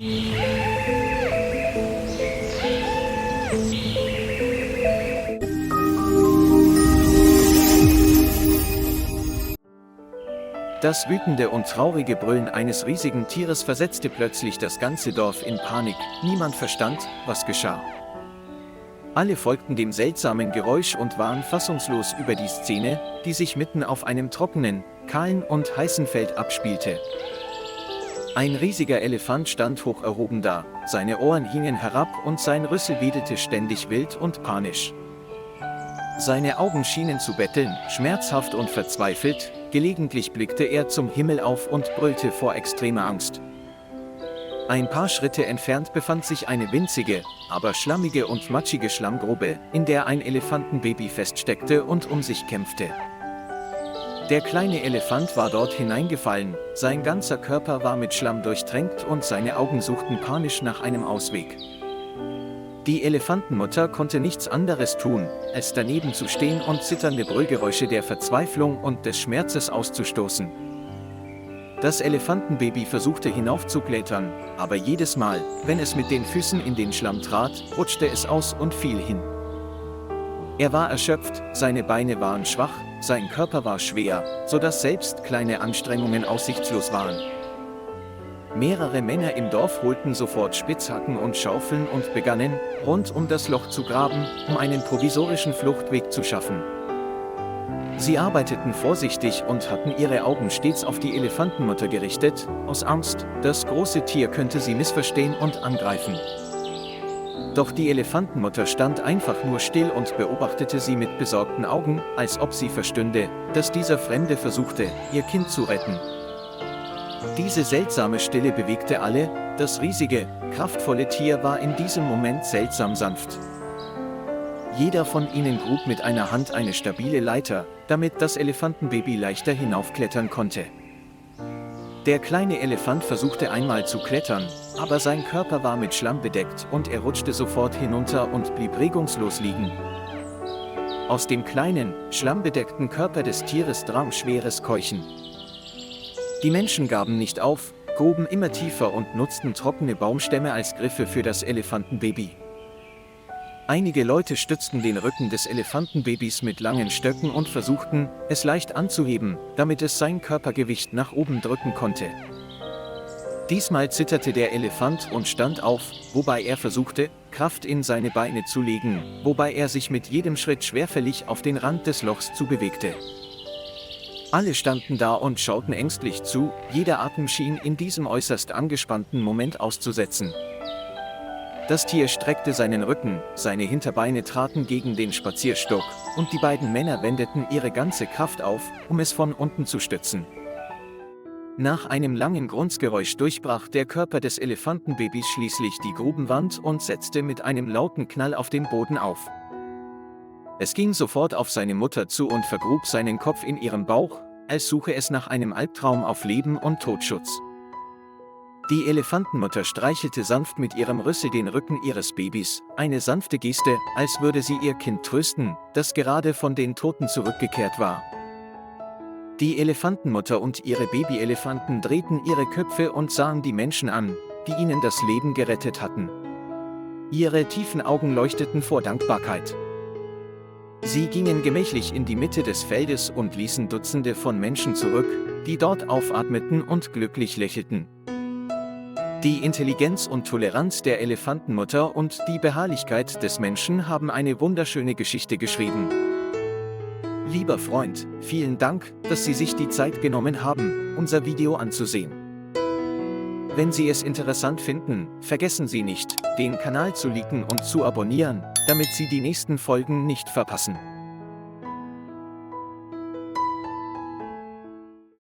Das wütende und traurige Brüllen eines riesigen Tieres versetzte plötzlich das ganze Dorf in Panik. Niemand verstand, was geschah. Alle folgten dem seltsamen Geräusch und waren fassungslos über die Szene, die sich mitten auf einem trockenen, kahlen und heißen Feld abspielte. Ein riesiger Elefant stand hoch erhoben da, seine Ohren hingen herab und sein Rüssel wedelte ständig wild und panisch. Seine Augen schienen zu betteln, schmerzhaft und verzweifelt, gelegentlich blickte er zum Himmel auf und brüllte vor extremer Angst. Ein paar Schritte entfernt befand sich eine winzige, aber schlammige und matschige Schlammgrube, in der ein Elefantenbaby feststeckte und um sich kämpfte. Der kleine Elefant war dort hineingefallen, sein ganzer Körper war mit Schlamm durchtränkt und seine Augen suchten panisch nach einem Ausweg. Die Elefantenmutter konnte nichts anderes tun, als daneben zu stehen und zitternde Brüllgeräusche der Verzweiflung und des Schmerzes auszustoßen. Das Elefantenbaby versuchte hinaufzuklettern, aber jedes Mal, wenn es mit den Füßen in den Schlamm trat, rutschte es aus und fiel hin. Er war erschöpft, seine Beine waren schwach, sein Körper war schwer, sodass selbst kleine Anstrengungen aussichtslos waren. Mehrere Männer im Dorf holten sofort Spitzhacken und Schaufeln und begannen, rund um das Loch zu graben, um einen provisorischen Fluchtweg zu schaffen. Sie arbeiteten vorsichtig und hatten ihre Augen stets auf die Elefantenmutter gerichtet, aus Angst, das große Tier könnte sie missverstehen und angreifen. Doch die Elefantenmutter stand einfach nur still und beobachtete sie mit besorgten Augen, als ob sie verstünde, dass dieser Fremde versuchte, ihr Kind zu retten. Diese seltsame Stille bewegte alle, das riesige, kraftvolle Tier war in diesem Moment seltsam sanft. Jeder von ihnen grub mit einer Hand eine stabile Leiter, damit das Elefantenbaby leichter hinaufklettern konnte. Der kleine Elefant versuchte einmal zu klettern, aber sein Körper war mit Schlamm bedeckt und er rutschte sofort hinunter und blieb regungslos liegen. Aus dem kleinen, schlammbedeckten Körper des Tieres drang schweres Keuchen. Die Menschen gaben nicht auf, gruben immer tiefer und nutzten trockene Baumstämme als Griffe für das Elefantenbaby. Einige Leute stützten den Rücken des Elefantenbabys mit langen Stöcken und versuchten, es leicht anzuheben, damit es sein Körpergewicht nach oben drücken konnte. Diesmal zitterte der Elefant und stand auf, wobei er versuchte, Kraft in seine Beine zu legen, wobei er sich mit jedem Schritt schwerfällig auf den Rand des Lochs zubewegte. Alle standen da und schauten ängstlich zu, jeder Atem schien in diesem äußerst angespannten Moment auszusetzen. Das Tier streckte seinen Rücken, seine Hinterbeine traten gegen den Spazierstock, und die beiden Männer wendeten ihre ganze Kraft auf, um es von unten zu stützen. Nach einem langen Grunzgeräusch durchbrach der Körper des Elefantenbabys schließlich die Grubenwand und setzte mit einem lauten Knall auf dem Boden auf. Es ging sofort auf seine Mutter zu und vergrub seinen Kopf in ihrem Bauch, als suche es nach einem Albtraum auf Leben und Todschutz. Die Elefantenmutter streichelte sanft mit ihrem Rüssel den Rücken ihres Babys, eine sanfte Geste, als würde sie ihr Kind trösten, das gerade von den Toten zurückgekehrt war. Die Elefantenmutter und ihre Babyelefanten drehten ihre Köpfe und sahen die Menschen an, die ihnen das Leben gerettet hatten. Ihre tiefen Augen leuchteten vor Dankbarkeit. Sie gingen gemächlich in die Mitte des Feldes und ließen Dutzende von Menschen zurück, die dort aufatmeten und glücklich lächelten. Die Intelligenz und Toleranz der Elefantenmutter und die Beharrlichkeit des Menschen haben eine wunderschöne Geschichte geschrieben. Lieber Freund, vielen Dank, dass Sie sich die Zeit genommen haben, unser Video anzusehen. Wenn Sie es interessant finden, vergessen Sie nicht, den Kanal zu liken und zu abonnieren, damit Sie die nächsten Folgen nicht verpassen.